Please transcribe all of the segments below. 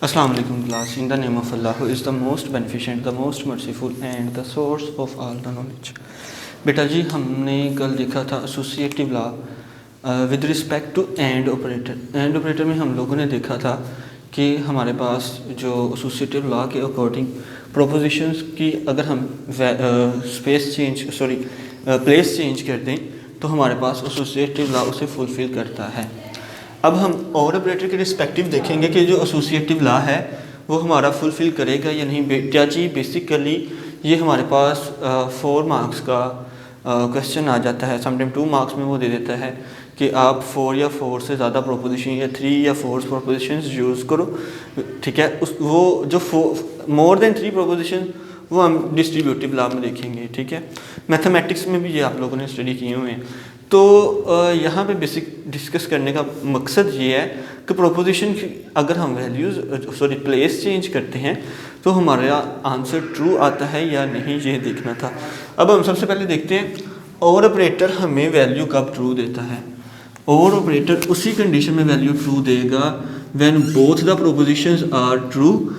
Assalamu alaikum class. In the name of Allah, who is the most beneficent, the most merciful and the source of all the knowledge. बेटा जी हमने कल देखा था associative law with respect to and operator. And operator में हम लोगों ने देखा था कि हमारे पास जो एसोसिएटिव लॉ के अकॉर्डिंग प्रोपोजिशंस की अगर हम प्लेस चेंज कर दें तो हमारे पास एसोसिएटिव लॉ उसे फुलफ़िल करता है। अब हम और ऑपरेटर के रिस्पेक्टिव देखेंगे कि जो एसोसिएटिव लॉ है वो हमारा फुलफ़िल करेगा या नहीं। बेटा जी बेसिकली ये हमारे पास 4 मार्क्स का क्वेश्चन आ जाता है। समटाइम 2 मार्क्स में वो दे देता है कि आप 4 या 4 से ज़्यादा प्रोपोजिशन या 3 या 4 प्रोपोजिशंस यूज़ करो, ठीक है। वो जो मोर देन 3 प्रोपोजिशन वो हम डिस्ट्रीब्यूटिव लॉ में देखेंगे, ठीक है। मैथमेटिक्स में भी ये आप लोगों ने स्टडी किए हुए हैं। तो यहाँ पे बेसिक डिस्कस करने का मकसद ये है कि प्रोपोजिशन की अगर हम प्लेस चेंज करते हैं तो हमारा आंसर ट्रू आता है या नहीं, ये देखना था। अब हम सबसे पहले देखते हैं और ऑपरेटर हमें वैल्यू कब ट्रू देता है। और ऑपरेटर उसी कंडीशन में वैल्यू ट्रू देगा when both the propositions are true,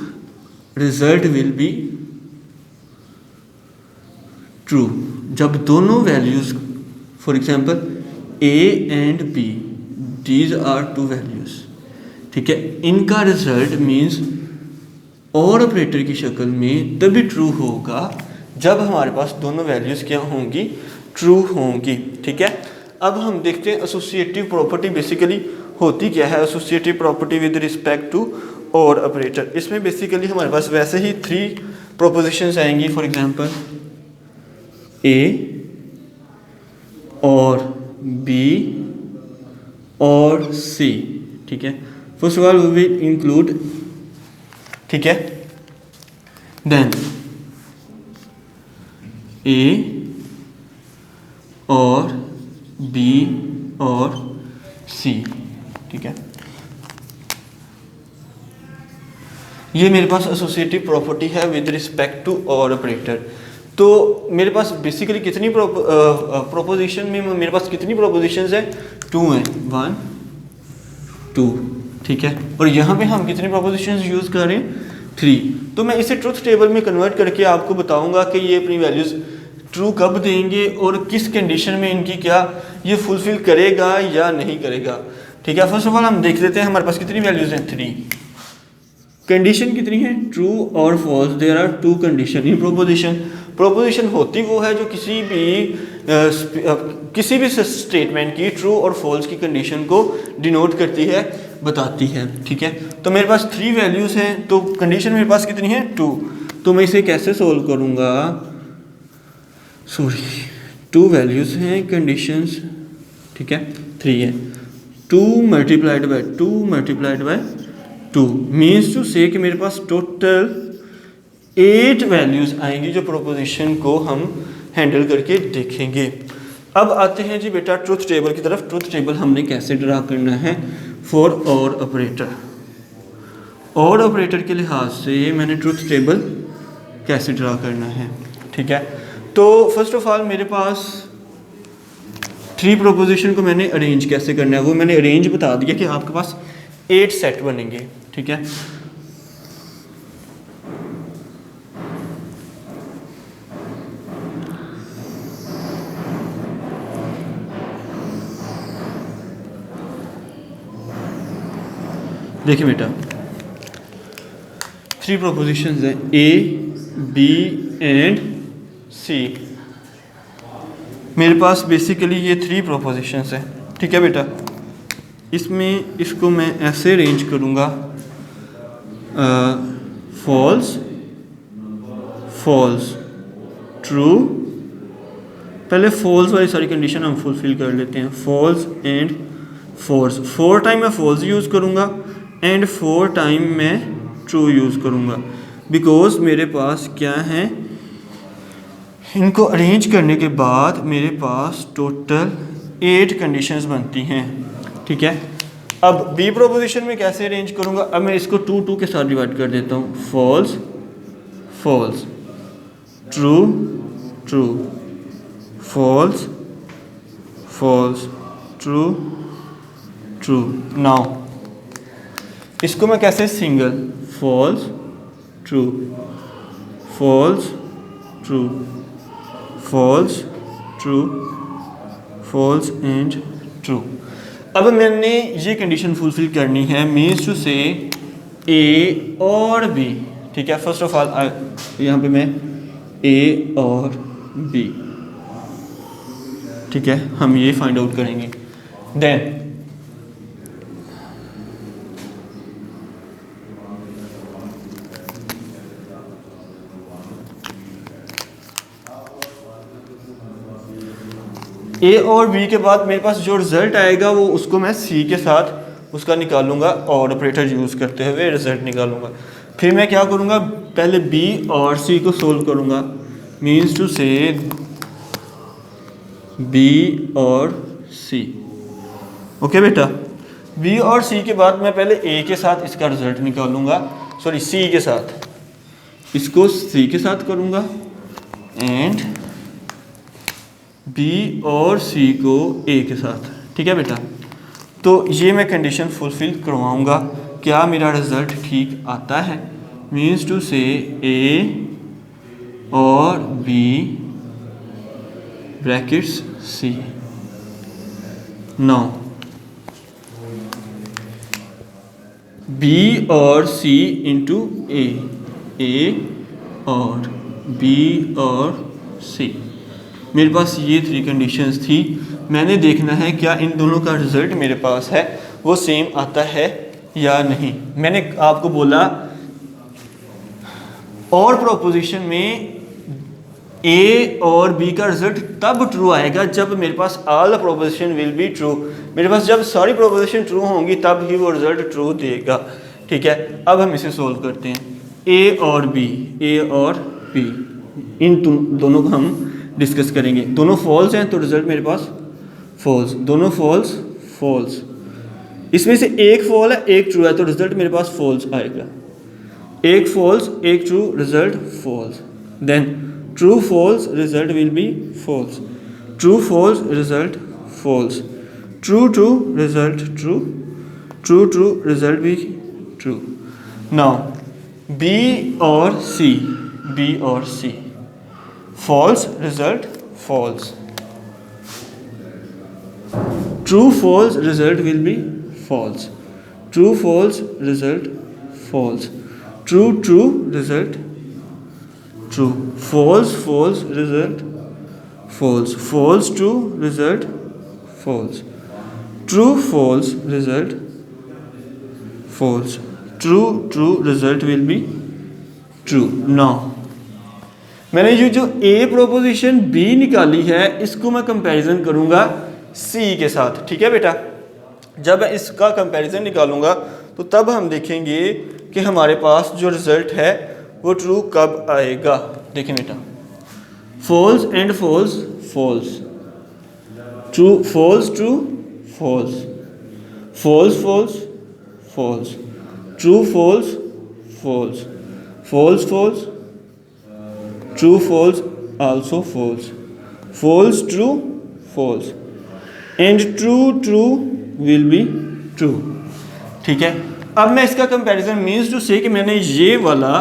result will be true. जब दोनों values for example A and B, these are 2 values, ठीक है, इनका रिजल्ट मीन्स और ऑपरेटर की शक्ल में तभी ट्रू होगा जब हमारे पास दोनों वैल्यूज़ क्या होंगी, ट्रू होंगी, ठीक है। अब हम देखते हैं एसोसिएटिव प्रॉपर्टी बेसिकली होती क्या है। Associative property with respect to और ऑपरेटर, इसमें बेसिकली हमारे पास वैसे ही 3 प्रोपोजिशंस आएंगी। फॉर एग्जांपल A और B और C, ठीक है। First of all we will include, ठीक है, देन A और B और C, ठीक है। ये मेरे पास एसोसिएटिव प्रॉपर्टी है विद रिस्पेक्ट टू और ऑपरेटर। तो मेरे पास बेसिकली कितनी प्रोपोजिशन में मेरे पास कितनी प्रोपोजिशंस हैं, 2 हैं, 1 2, ठीक है। और यहाँ पे हम कितनी प्रोपोजिशंस यूज़ कर रहे हैं, 3। तो मैं इसे ट्रुथ टेबल में कन्वर्ट करके आपको बताऊंगा कि ये अपनी वैल्यूज़ ट्रू कब देंगे और किस कंडीशन में इनकी क्या ये फुलफिल करेगा या नहीं करेगा, ठीक है। फर्स्ट ऑफ ऑल हम देख लेते हैं हमारे पास कितनी वैल्यूज़ हैं, 3। कंडीशन कितनी है, ट्रू और false. There are 2 condition in proposition. Proposition होती वो है जो किसी भी स्टेटमेंट की ट्रू और फॉल्स की कंडीशन को डिनोट करती है, बताती है, ठीक है। तो मेरे पास 3 वैल्यूज़ हैं, तो कंडीशन मेरे पास कितनी है, 2। तो मैं इसे कैसे सोल्व करूँगा, 2 वैल्यूज़ हैं, कंडीशंस, ठीक है, 3 है। 2 मल्टीप्लाइड बाय 2 मीन्स टू से कि मेरे पास टोटल 8 वैल्यूज़ आएंगी जो प्रोपोजिशन को हम हैंडल करके देखेंगे। अब आते हैं जी बेटा ट्रुथ टेबल की तरफ। ट्रुथ टेबल हमने कैसे ड्रा करना है फॉर और ऑपरेटर। और ऑपरेटर के लिहाज से मैंने ट्रुथ टेबल कैसे ड्रा करना है, ठीक है। तो फर्स्ट ऑफ ऑल मेरे पास 3 प्रोपोजिशन को मैंने अरेंज कैसे करना है वो मैंने अरेंज बता दिया कि आपके पास 8 सेट बनेंगे, ठीक है। देखिए बेटा 3 प्रोपोजिशंस हैं, A, B एंड C। मेरे पास बेसिकली ये 3 प्रोपोजिशंस हैं, ठीक है बेटा। इसमें इसको मैं ऐसे अरेंज करूँगा, फॉल्स फॉल्स ट्रू। पहले फॉल्स वाली सारी कंडीशन हम फुलफिल कर लेते हैं, फॉल्स एंड फॉल्स। 4 टाइम मैं फॉल्स यूज़ करूँगा एंड 4 टाइम मैं ट्रू यूज़ करूँगा, बिकॉज मेरे पास क्या है, इनको अरेंज करने के बाद मेरे पास टोटल 8 कंडीशंस बनती हैं, ठीक है। अब बी प्रोपोजिशन में कैसे अरेंज करूँगा, अब मैं इसको 2 के साथ डिवाइड कर देता हूँ, false false true true, false false true true. Now इसको मैं कैसे single false, true, false, true, false, true, false and true। अब मैंने ये कंडीशन फुलफिल करनी है, मीन्स टू से ए और बी, ठीक है। फर्स्ट ऑफ ऑल यहाँ पे मैं ए और बी, ठीक है, हम ये फाइंड आउट करेंगे। देन ए और बी के बाद मेरे पास जो रिज़ल्ट आएगा वो उसको मैं सी के साथ उसका निकालूंगा और ऑपरेटर यूज़ करते हुए रिज़ल्ट निकालूंगा। फिर मैं क्या करूँगा, पहले बी और सी को सोल्व करूँगा, मीन्स टू से बी और सी। ओके बेटा, बी और सी के बाद मैं पहले ए के साथ इसका रिज़ल्ट निकालूंगा, सॉरी सी के साथ, इसको सी के साथ करूँगा एंड बी और सी को ए के साथ, ठीक है बेटा। तो ये मैं कंडीशन फुलफिल करवाऊँगा, क्या मेरा रिज़ल्ट ठीक आता है, मीन्स टू से ए और बी ब्रैकेट्स सी। नाउ बी और सी इंटू ए और बी और सी, मेरे पास ये 3 कंडीशंस थी। मैंने देखना है क्या इन दोनों का रिज़ल्ट मेरे पास है वो सेम आता है या नहीं। मैंने आपको बोला और प्रोपोजिशन में ए और बी का रिज़ल्ट तब ट्रू आएगा जब मेरे पास all the proposition will be true. मेरे पास जब सारी प्रोपोजिशन ट्रू होंगी तब ही वो रिज़ल्ट ट्रू देगा, ठीक है। अब हम इसे सोल्व करते हैं। ए और बी इन दोनों को हम डिस्कस करेंगे। दोनों फॉल्स हैं तो रिजल्ट मेरे पास फॉल्स, दोनों फॉल्स। इसमें से एक फॉल है एक ट्रू है तो रिजल्ट मेरे पास फॉल्स आएगा। एक फॉल्स एक true, result false. Then true false, result will be false. True false, result false. True true, result true. True true, result भी ट्रू। नाउ बी और C false, result false. True false, result will be false. True false, result false. True true, result true. False false, result false. False true, result false. True false, result false. True true, result will be true. Now मैंने ये जो ए proposition B निकाली है इसको मैं comparison करूंगा सी के साथ, ठीक है बेटा। जब मैं इसका कंपैरिजन निकालूंगा तो तब हम देखेंगे कि हमारे पास जो रिजल्ट है वो ट्रू कब आएगा। देखें बेटा, false and false false, true false true false, false false false, true false false, false false, true false also false, false true false and true true will be true, ठीक है। अब मैं इसका कंपैरिजन मीन्स टू से कि मैंने ये वाला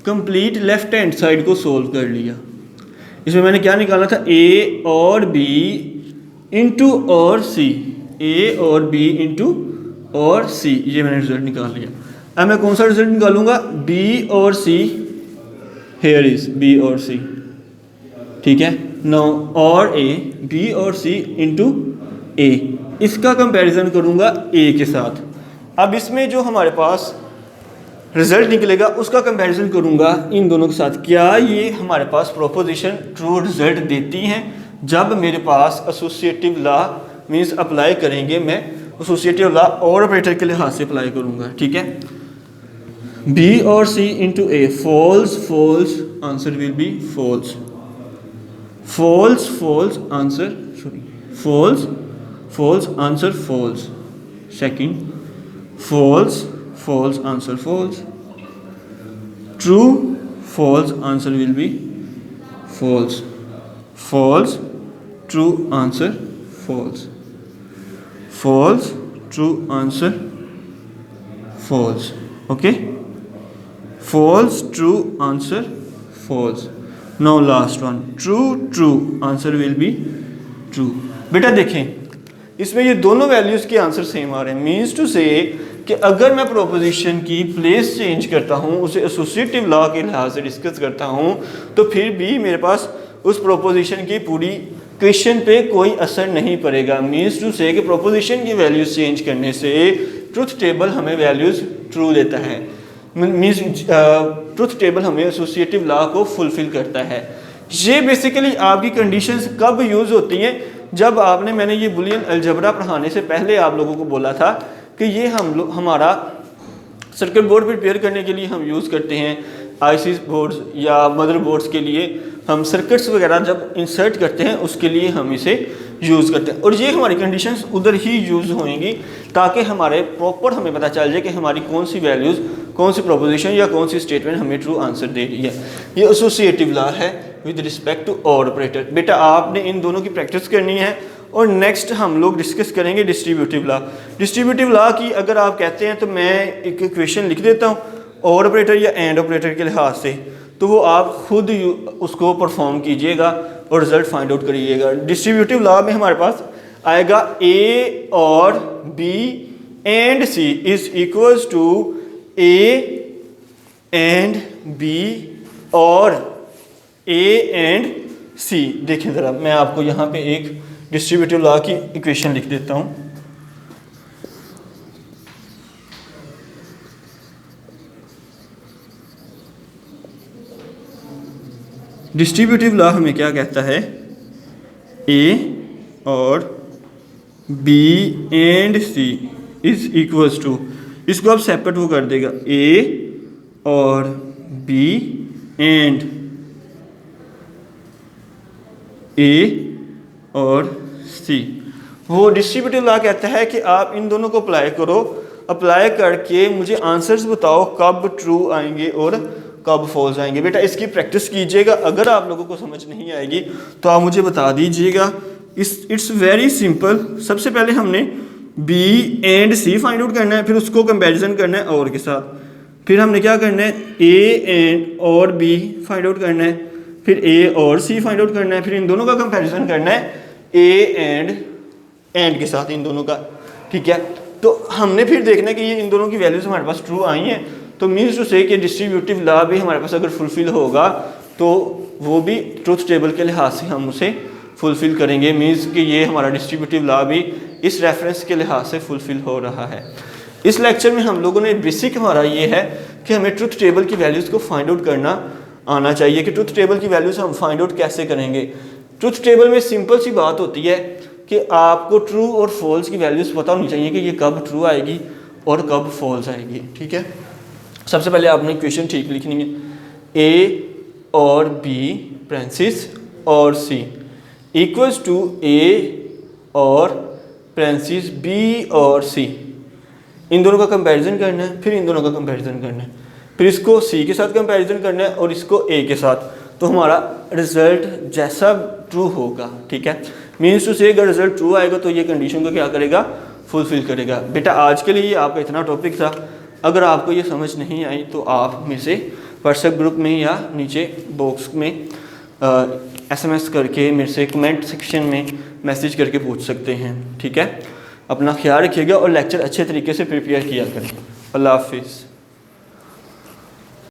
कंप्लीट लेफ्ट हैंड साइड को सोल्व कर लिया। इसमें मैंने क्या निकाला था, ए और बी इंटू और सी, ए और बी इंटू और सी, ये मैंने रिजल्ट निकाल लिया। अब मैं कौन सा रिजल्ट निकालूंगा, बी और सी, हेयर इज बी और सी, ठीक है। नो और ए, बी और सी इंटू ए, इसका कंपैरिजन करूंगा ए के साथ। अब इसमें जो हमारे पास रिजल्ट निकलेगा उसका कंपैरिजन करूंगा इन दोनों के साथ। क्या ये हमारे पास प्रोपोजिशन ट्रू रिजल्ट देती हैं? जब मेरे पास एसोसिएटिव लॉ मीन्स अप्लाई करेंगे, मैं एसोसिएटिव लॉ और ऑपरेटर के लिहाज से अप्लाई करूंगा, ठीक है। बी और C into A, false false, answer will be false. False false answer, sorry false false answer false. Second, false false answer false. True false answer will be false. False true answer false. False true answer false. Okay, false, true, answer false. Now last one, true, true, answer will be true. बेटा देखें इसमें ये दोनों values के answer same आ रहे हैं। Means to से कि अगर मैं प्रोपोजिशन की प्लेस चेंज करता हूँ, उसे एसोसिएटिव लॉ के लिहाज से डिस्कस करता हूँ, तो फिर भी मेरे पास उस प्रोपोजिशन की पूरी क्वेश्चन पे कोई असर नहीं पड़ेगा। मीन्स टू से कि प्रोपोजिशन की वैल्यूज़ चेंज करने से ट्रुथ टेबल हमें वैल्यूज़ ट्रू देता है। मीन्स ट्रुथ टेबल हमें एसोसिएटिव लॉ को फुलफिल करता है। ये बेसिकली आपकी कंडीशंस कब यूज़ होती हैं, जब आपने, मैंने ये बुलियन अलजबरा पढ़ाने से पहले आप लोगों को बोला था कि ये हमारा सर्किट बोर्ड प्रिपेयर करने के लिए हम यूज़ करते हैं। आईसी बोर्ड्स या मदर बोर्ड्स के लिए हम सर्किट्स वगैरह जब इंसर्ट करते हैं उसके लिए हम इसे यूज़ करते हैं, और ये हमारी कंडीशंस उधर ही यूज़ होंगी ताकि हमारे प्रॉपर हमें पता चल जाए कि हमारी कौन सी वैल्यूज़, कौन सी प्रोपोजिशन या कौन सी स्टेटमेंट हमें ट्रू आंसर दे रही है। ये एसोसिएटिव लॉ है विद रिस्पेक्ट टू और ऑपरेटर। बेटा आपने इन दोनों की प्रैक्टिस करनी है, और नेक्स्ट हम लोग डिस्कस करेंगे डिस्ट्रीब्यूटिव लॉ। डिस्ट्रीब्यूटिव लॉ की अगर आप कहते हैं तो मैं एक इक्वेशन लिख देता हूँ और ऑपरेटर या एंड ऑपरेटर के लिहाज से, तो वो आप खुद उसको परफॉर्म कीजिएगा और रिजल्ट फाइंड आउट करिएगा। डिस्ट्रीब्यूटिव लॉ में हमारे पास आएगा ए और B and C is equals to A and B और ए एंड सी। देखें ज़रा, मैं आपको यहाँ पे एक डिस्ट्रीब्यूटिव लॉ की इक्वेशन लिख देता हूँ। डिस्ट्रीब्यूटिव लॉ हमें क्या कहता है, ए और B and C is equals to, इसको आप सेपरेट वो कर देगा, ए और बी एंड ए और सी। वो डिस्ट्रीब्यूटिव लॉ कहता है कि आप इन दोनों को अप्लाई करो, अप्लाई करके मुझे आंसर्स बताओ कब ट्रू आएंगे और कब फॉल्स आएंगे। बेटा इसकी प्रैक्टिस कीजिएगा, अगर आप लोगों को समझ नहीं आएगी तो आप मुझे बता दीजिएगा। It's very simple. सबसे पहले हमने B and C find out करना है, फिर उसको कंपैरिजन करना है और के साथ, फिर हमने क्या करना है, ए एंड और बी फाइंड आउट करना है, फिर ए और सी फाइंड आउट करना है, फिर इन दोनों का कंपैरिजन करना है ए एंड के साथ, इन दोनों का। ठीक है, तो हमने फिर देखना है कि ये इन दोनों की वैल्यूज हमारे पास ट्रू आई हैं, तो मीन्स टू से कि डिस्ट्रीब्यूटिव लॉ भी हमारे पास अगर फुलफिल होगा तो वो भी ट्रुथ टेबल के लिहाज से हम उसे फुलफिल करेंगे। मीन्स कि ये हमारा डिस्ट्रीब्यूटिव लॉ भी इस रेफरेंस के लिहाज से फुलफिल हो रहा है। इस लेक्चर में हम लोगों ने बेसिक हमारा ये है कि हमें ट्रुथ टेबल की वैल्यूज़ को फाइंड आउट करना आना चाहिए कि ट्रुथ टेबल की वैल्यूज़ हम फाइंड आउट कैसे करेंगे। ट्रुथ टेबल में सिंपल सी बात होती है कि आपको ट्रू और फॉल्स की वैल्यूज़ पता होनी चाहिए कि ये कब ट्रू आएगी और कब फॉल्स आएगी। ठीक है, सबसे पहले आपने इक्वेशन ठीक लिखनी है, ए और बी प्रेंसिस और सी इक्वल्स टू ए और प्रेंसिस बी और सी। इन दोनों का कंपैरिजन करना है, फिर इन दोनों का कंपैरिजन करना है, फिर इसको सी के साथ कंपैरिजन करना है और इसको ए के साथ, तो हमारा रिजल्ट जैसा ट्रू होगा। ठीक है, मीन्स टू से अगर रिजल्ट ट्रू आएगा तो ये कंडीशन को क्या करेगा, फुलफिल करेगा। बेटा आज के लिए ये आपका इतना टॉपिक था। अगर आपको ये समझ नहीं आई तो आप मेरे से व्हाट्सएप ग्रुप में या नीचे बॉक्स में SMS करके मेरे से कमेंट सेक्शन में मैसेज करके पूछ सकते हैं। ठीक है, अपना ख्याल रखिएगा और लेक्चर अच्छे तरीके से प्रिपेयर किया करें। अल्लाह हाफिज़।